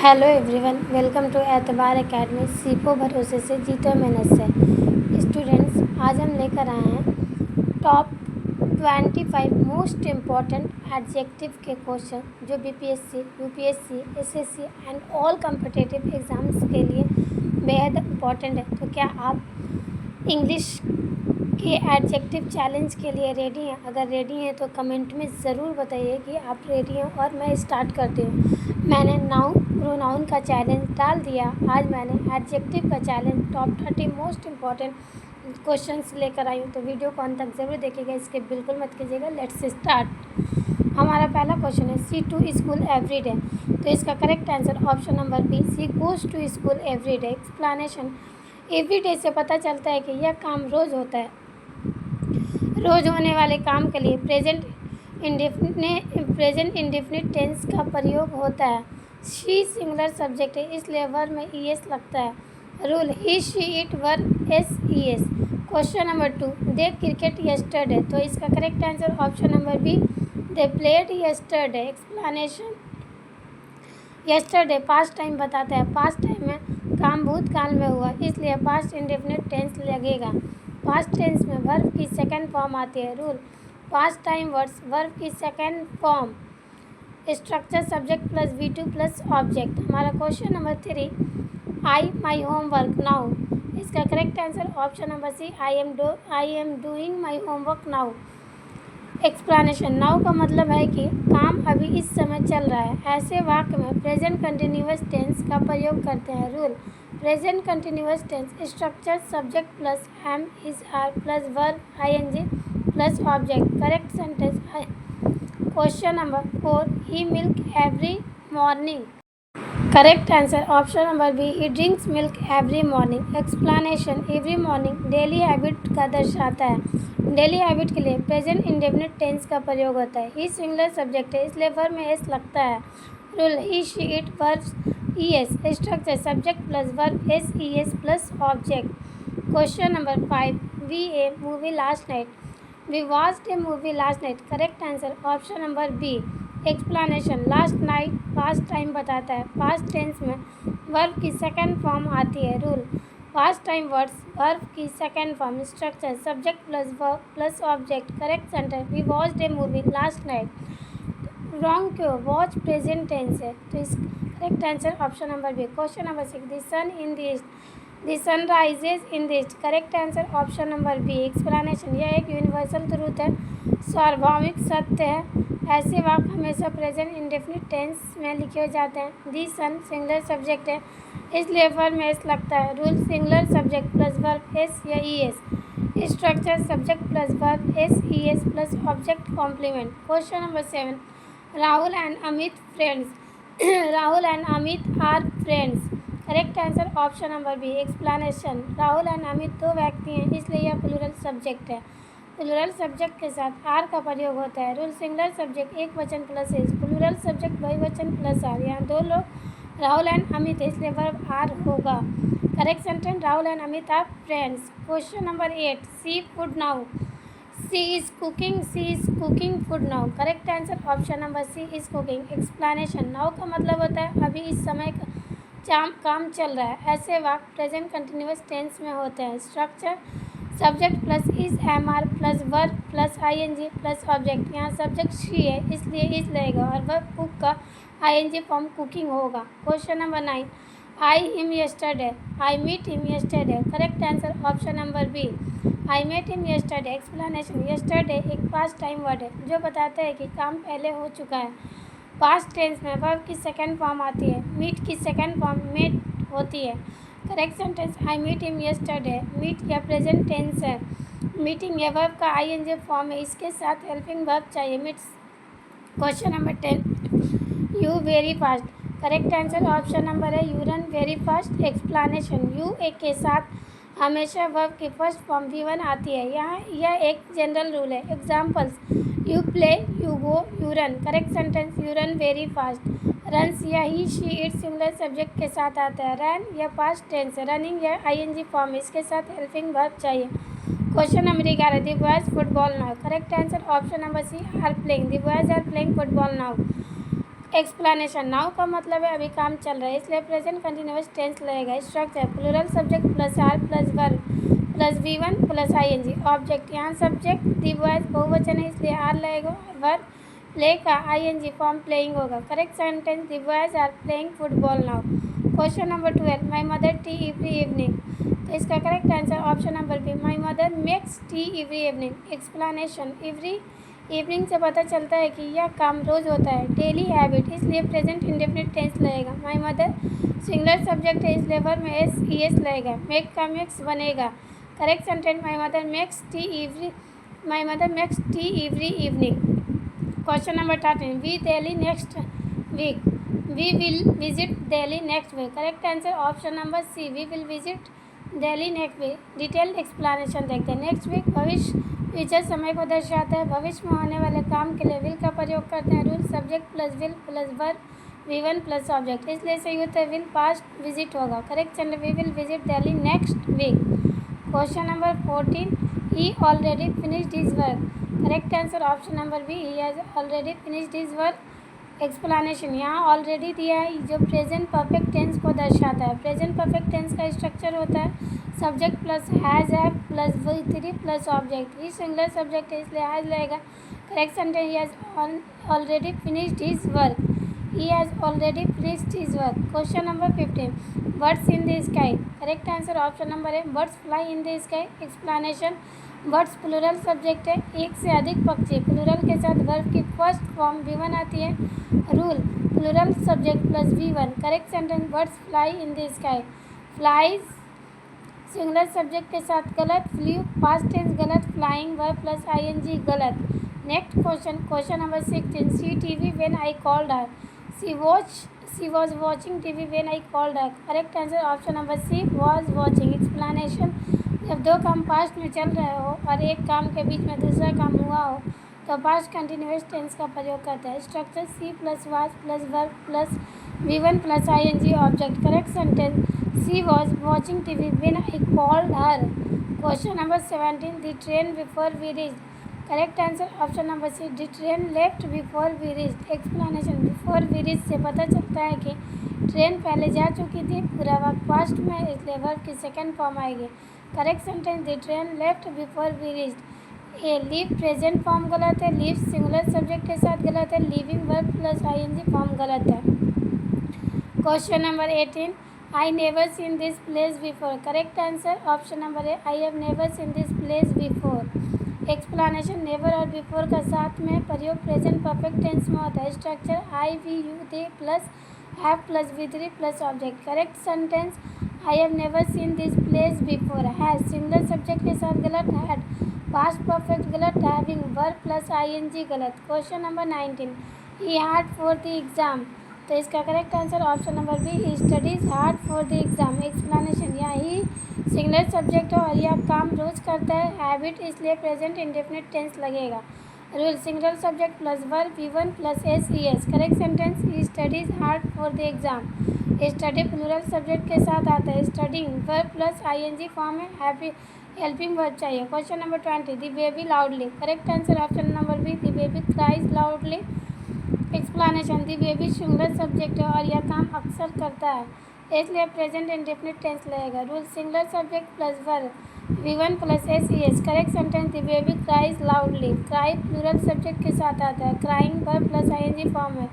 Hello everyone, welcome to एतबार academy. सीखो भरोसे से जीतो मेहनत से। स्टूडेंट्स, आज हम लेकर आए हैं टॉप 25 मोस्ट इम्पॉर्टेंट एडजेक्टिव के क्वेश्चन जो BPSC, UPSC, SSC and all competitive exams के लिए बेहद इम्पॉर्टेंट है। तो क्या आप इंग्लिश के एडजेक्टिव चैलेंज के लिए रेडी हैं? अगर रेडी हैं तो कमेंट में ज़रूर बताइए कि आप रेडी हैं और मैं स्टार्ट करती हूँ। मैंने नाउन प्रोनाउन का चैलेंज डाल दिया। आज मैंने एडजेक्टिव का challenge top 30 most important questions लेकर आई हूँ। तो वीडियो को अंत तक ज़रूर देखिएगा, इसके बिल्कुल मत कीजिएगा। Let's start. हमारा पहला क्वेश्चन है she to school every day. तो इसका correct answer option number B, she goes to school every day. Explanation, every day से पता चलता है कि यह काम रोज़ होता है। रोज़ होने वाले काम के लिए प्रेजेंट इंडेफिनिट टेंस का प्रयोग होता है। शी सिंगुलर सब्जेक्ट है, इसलिए वर्ब में ईएस लगता है। Rule, he she it verb S E S. Question number 2, they cricket yesterday. तो इसका correct answer option number B, they played yesterday. Explanation, yesterday past time बताता है। पास्ट टाइम में काम भूतकाल में हुआ, इसलिए पास्ट इंडेफिनिट टेंस लगेगा। पास्ट टेंस में वर्ब की सेकंड फॉर्म आती है। Rule, past time words verb की second form. Structure subject plus V2 plus object. हमारा question number 3, I my homework now. इसका correct answer option number C, I am doing my homework now. Explanation, now का मतलब है कि काम अभी इस समय चल रहा है। ऐसे वाक्य में प्रेजेंट कंटिन्यूअस टेंस का प्रयोग करते हैं। Rule, present continuous tense structure subject plus am is are plus verb ING plus object. Correct sentence. Question number 4, he milk every morning. Correct answer option number B, he drinks milk every morning. Explanation, every morning daily habit का दर्शाता है। Daily habit के लिए present indefinite tense का प्रयोग होता है। ही singular subject है, इसलिए वर्ब में एस लगता है। Rule, he she it verb ES। Structure subject plus verb SES plus object. Question number 5, we a movie last night. We watched a movie last night. Correct answer option number B. Explanation, last night past time बताता है। Past tense में verb की second form आती है। Rule, past time words verb की second form. Structure subject plus verb plus object. Correct sentence, we watched a movie last night. Wrong क्यों? Watch present tense है, तो इस correct answer option number B. Question number 6, the sun in the east. The sun rises in the east. Correct answer option number B. Explanation, यह एक universal truth है, सार्वभौमिक सत्य है। ऐसे वाक्य हमेशा प्रेजेंट इंडेफिनिट टेंस में लिखे जाते हैं। दी सन सिंगुलर सब्जेक्ट है, इसलिए वर्ब में एस लगता है। Rule, singular subject plus verb S या ES। Structure subject plus verb SES plus object complement. Question number 7, Rahul and Amit friends. Rahul and Amit are friends. Correct answer option number B. Explanation, Rahul and Amit दो व्यक्ति हैं, इसलिए यह plural subject है। Plural subject के साथ are का प्रयोग होता है। रूल, सिंगुलर सब्जेक्ट एक वचन प्लस इज, प्लूरल सब्जेक्ट बहुवचन प्लस आर। यहाँ दो लोग राहुल एंड अमित है, इसलिए वर्ब आर होगा। Correct sentence, Rahul and Amit are friends. Question number 8, she food now. She is cooking food now. Correct answer option number C, is cooking. Explanation, now का मतलब होता है अभी इस समय काम चल रहा है। ऐसे वाक्य प्रेजेंट कंटिन्यूअस टेंस में होते हैं। Structure subject plus is MR plus verb plus ING plus object. यहाँ सब्जेक्ट शी है, इसलिए इज लगेगा और वर्ब कुक का ING फॉर्म कुकिंग होगा। Question number 9, I him yesterday. I meet him yesterday. Correct answer option number B, I met him yesterday. Explanation, yesterday एक past time word है जो बताता है कि काम पहले हो चुका है। पास्ट टेंस में वर्ब की सेकंड फॉर्म आती है। मीट की सेकंड फॉर्म मेट होती है। Correct sentence, I meet him yesterday. Meet या प्रेजेंट टेंस है। मीटिंग या वर्ब का ING फॉर्म है, इसके साथ हेल्पिंग वर्ब चाहिए, meets. Question number 10, you very fast. Correct answer option number है, you run very fast. Explanation, you एक के साथ हमेशा वर्ब की फर्स्ट फॉर्म V1 आती है। यहाँ यह एक जनरल रूल है। Examples, you play, you go, you run. Correct sentence, you run very fast. Runs या he she it singular subject के साथ आता है। रन या पास्ट टेंस है। रनिंग या ING फॉर्म, इसके साथ हेल्पिंग वर्ब चाहिए। Question number 11, the boys football now. Correct answer option number C, are playing. The boys are playing football now. Explanation, now का मतलब है अभी काम चल रहा है, इसलिए प्रेजेंट कंटिन्यूअस टेंस लगेगा। Structure, plural subject plus are plus verb plus V1 plus ING। Object, यहाँ सब्जेक्ट दी बॉयज बहुवचन है इसलिए आर लगेगा। वर्ब, प्ले का ING फॉर्म प्लेइंग होगा। Correct sentence, the boys are playing football now. Question number 12, my mother tea every evening. तो इसका correct answer option number B, my mother makes tea every evening. Explanation, every evening से पता चलता है कि यह काम रोज होता है, डेली हैबिट, इसलिए प्रेजेंट इंडेफिनिट टेंस लगेगा। माई मदर सिंगुलर सब्जेक्ट है इसलिए वर्ब में SES लगेगा। मेक का मेक्स बनेगा। Correct sentence, my mother makes tea every evening. Question number 13, we Delhi next week. We will visit Delhi next week. Correct answer option number C, we will visit Delhi next week. Detailed explanation देखते हैं। Next week भविष्य, future समय को दर्शाता है। भविष्य में होने वाले काम के लिए विल का प्रयोग करते हैं। Rule, subject plus will plus verb V1 plus object, इसलिए सही होता है विल पास्ट विजिट होगा। Correct sentence, we will visit Delhi next week. Question number 14, he already finished his work. Correct answer option number B, he has already finished his work. Explanation, यहाँ already दिया है जो present perfect tense को दर्शाता है। Present perfect tense का structure होता है subject plus has have plus V3 plus object. He singular subject है इसलिए हैज़ लगेगा। Correct sentence, he has already finished his work. He has already finished his work. Question number 15, birds in the sky. Correct answer option number है, birds fly in the sky. Explanation, birds plural subject है, एक से अधिक पक्षी, plural के साथ verb की first form V1 आती है। Rule, plural subject plus V1। Correct sentence, birds fly in the sky. Flies singular subject के साथ गलत। फ्लू पास्ट टेंस गलत। फ्लाइंग वर्ब प्लस ING गलत। Next question, question number 16, she TV when I called her. She was watching TV when I called her. Correct answer option number C, was watching. Explanation, जब दो काम past में चल रहे हो और एक काम के बीच में दूसरा काम हुआ हो तो पास्ट कंटिन्यूअस टेंस का प्रयोग करता है। Structure, she plus was plus verb plus V1 plus ING object. Correct sentence, she was watching TV when I called her. Question number 17, the train before we reach. Correct answer option number C, the train left before we reach. Explanation, before we reach से पता चलता है कि train पहले जा चुकी थी, पूरा वक्त पास्ट में, इसलिए वर्ब की सेकेंड फॉर्म आएगी। Correct sentence, the train left before we reach. A leave present form गलत है, लीव सिंगुलर सब्जेक्ट के साथ गलत है, leaving verb plus ING form गलत है। Question number 18, I never seen this place before. Correct answer option number है, I have never seen this place before. Explanation, never और बिफोर का साथ में प्रयोग प्रेजेंट परफेक्ट टेंस में होता है। Structure, I we you they plus have plus V3 plus object. Correct sentence, I have never seen this place before. Has singular subject के साथ गलत। हैड पास्ट परफेक्ट गलत। हैविंग वर्ब प्लस ING गलत। Question number 19, he hard for the exam. तो इसका correct answer option number B, he studies hard for the exam. Explanation, यहाँ he singular subject है और यह काम रोज करता है। हैबिट, इसलिए प्रेजेंट इंडेफिनिट टेंस लगेगा। Rule, singular subject plus verb V1 plus SES। Correct sentence, he studies hard for the exam. Study plural subject के साथ आता है। Studying verb plus ING form है। हैप्पी हेल्पिंग वर्ब चाहिए। Question number 20, the baby loudly. Correct answer option number B, the baby cries loudly. Explanation, the baby singular subject है और यह काम अक्सर करता है, इसलिए प्रेजेंट इंडेफिनिट टेंस लगेगा। Rule, singular subject plus verb V1 plus SES। Correct sentence, the baby cries loudly. Cry plural subject के साथ आता है। Crying verb plus ING form है।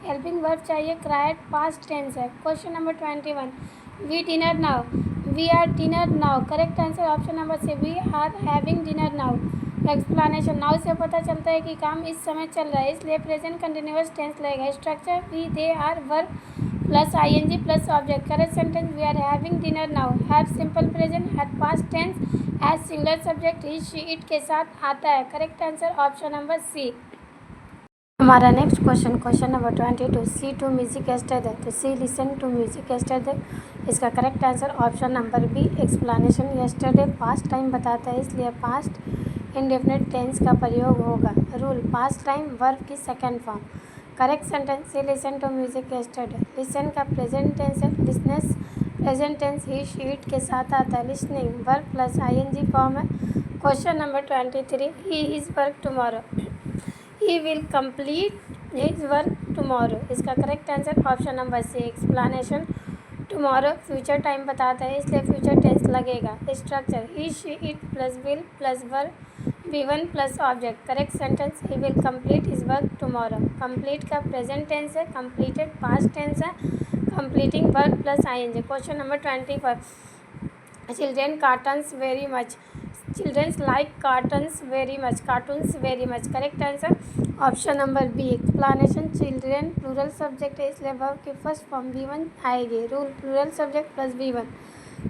हेल्पिंग वर्ब चाहिए। क्राइड पास्ट टेंस है। Question number 21, we dinner now. We are dinner now. Correct answer option number C, we are having dinner now. Explanation, now से पता चलता है कि काम इस समय चल रहा है, इसलिए प्रेजेंट कंटिन्यूअस टेंस लगेगा। Structure, we they are verb plus ING plus object. Correct sentence, we are having dinner now. Have simple present. Had past tense. Has singular subject he she it के साथ आता है। Correct answer option number C. हमारा next question, question number 22, she to music yesterday. तो she listen to music yesterday. इसका correct answer option number B. Explanation, yesterday past time बताता है, इसलिए पास्ट इंडेफिनिट टेंस का प्रयोग होगा। रूल, पास्ट टाइम वर्ब की second form. Correct sentence, she listen to music yesterday. Listen का present tense है। Listens present tense he she it के साथ आता है। Listening verb plus ING form है। Question number 23, he his work tomorrow. He will complete his work tomorrow. इसका correct answer option number C explanation tomorrow future time बताता है, इसलिए future tense लगेगा। Structure he she it plus will plus verb V1 plus object. Correct sentence he will complete his work tomorrow. Complete का present tense है, completed past tense है, completing work plus ING। Question number 25 children cartoons very much. Childrens like cartoons very much, cartoons very much. Correct answer option number B explanation children plural subject है, इसलिए verb की first form V1 आएगी। Rule plural subject plus V1।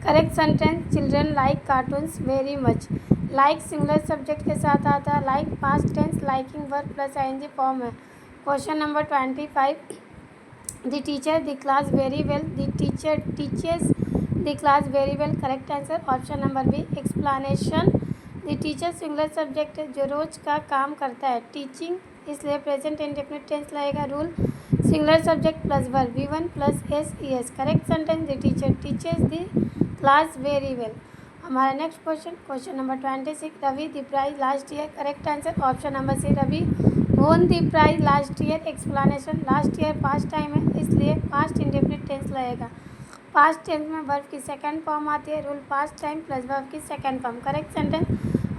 Correct sentence children like cartoons very much. Like singular subject के साथ आता है, like past tense liking verb plus ING form है। Question number 25 the teacher the class very well. The teacher teachers the class very well. Correct answer option number B explanation the teacher singular subject है, जो रोज का काम करता है, teaching, इसलिए present indefinite tense लगेगा। Rule singular subject plus verb V1 plus SES। Correct sentence the teacher teachers the class very well. हमारा next question number 26 Ravi the prize last year. Correct answer option number C Ravi won the prize last year. Explanation last year past time है, इसलिए past indefinite tense लगेगा। Past tense में verb की second form आती है, rule past time plus verb की second form. Correct sentence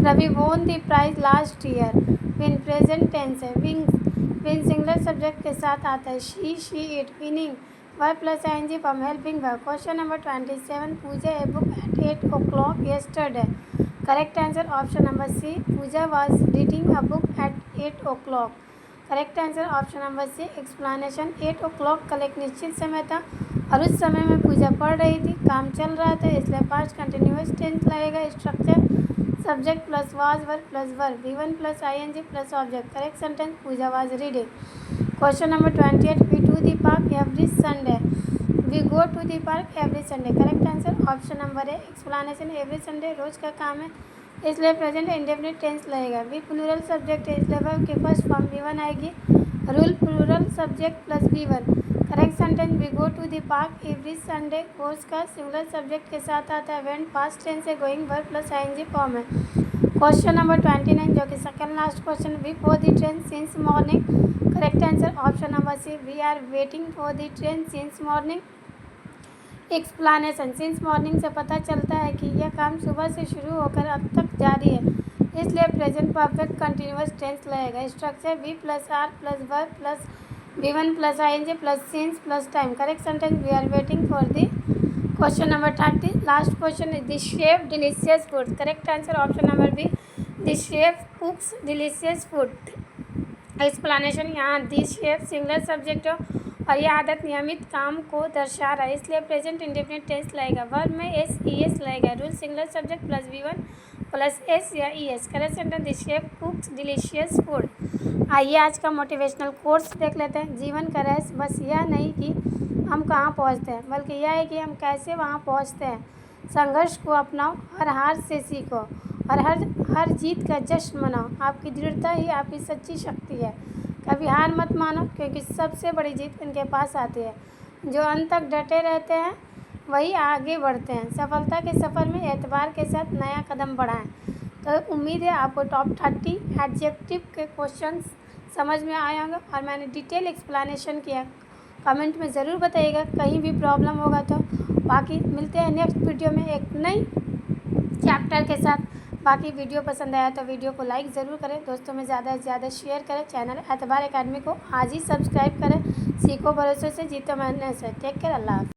Ravi won the prize last year. Win present tense है, win singular subject के साथ आता है, she it. Winning verb plus ING form helping verb. Question number 27 Pooja a book at 8 o'clock yesterday। Correct answer option number C Pooja was reading a book at 8 o'clock। Correct answer option number C explanation 8 o'clock कल एक निश्चित समय था और उस समय में पूजा पढ़ रही थी, काम चल रहा था, इसलिए पास्ट कंटिन्यूअस टेंस लगेगा। Structure subject plus was verb plus verb V1 plus ING plus object. Correct sentence Pooja was reading. Question number 28 we to the park every Sunday. We go to the park every Sunday. Correct answer option number है explanation every Sunday रोज का काम है, इसलिए present indefinite tense लगेगा। We plural subject है, इसलिए verb के फर्स्ट फॉर्म V1 आएगी। Rule plural subject plus V1। Correct sentence we go to the park every Sunday goes का सिंगुलर सब्जेक्ट के साथ आता है, वेंट पास्ट टेंस से going verb plus ING form है। क्वेश्चन नंबर 29 जो कि second last question we for the train since morning. Correct answer option number C we are waiting for the train since morning. Explanation since morning से पता चलता है कि यह काम सुबह से शुरू होकर अब तक जारी है, इसलिए प्रेजेंट परफेक्ट कंटिन्यूअस टेंस लगेगा। Structure V plus R plus verb plus V1 plus ING plus since plus time. Correct sentence we are waiting for the. Question number 30 last question is the chef delicious food. Correct answer option number B the chef cooks delicious food. Explanation यहाँ the chef singular subject हो और यह आदत नियमित काम को दर्शा रहा है, इसलिए प्रेजेंट इंडेफिनिट टेंस लगेगा। वर्ब में SES लगेगा। Rule singular subject plus V1 plus S या ES। Correct sentence the chef cooks delicious food. आइए आज का मोटिवेशनल कोर्स देख लेते हैं। जीवन का रहस्य बस यह नहीं कि हम कहाँ पहुँचते हैं, बल्कि यह है कि हम कैसे वहाँ पहुँचते हैं। संघर्ष को अपनाओ, हर हार से सीखो और हर जीत का जश्न मनाओ। आपकी दृढ़ता ही आपकी सच्ची शक्ति है। कभी हार मत मानो, क्योंकि सबसे बड़ी जीत उनके पास आती है जो अंत तक डटे रहते हैं, वही आगे बढ़ते हैं। सफलता के सफ़र में एतबार के साथ नया कदम बढ़ाएं। तो उम्मीद है आपको टॉप 30 एडजेक्टिव के क्वेश्चन समझ में आए होंगे और मैंने डिटेल एक्सप्लेनेशन किया। कमेंट में ज़रूर बताइएगा कहीं भी प्रॉब्लम होगा तो। बाकी मिलते हैं नेक्स्ट वीडियो में एक नई चैप्टर के साथ। बाकी वीडियो पसंद आया तो वीडियो को लाइक ज़रूर करें, दोस्तों में ज़्यादा से ज़्यादा शेयर करें। चैनल एतबार एकेडमी को आज ही सब्सक्राइब करें। सीखो भरोसे से जीतो मेहनत से। टेक केयर, अल्लाह हाफ़िज़।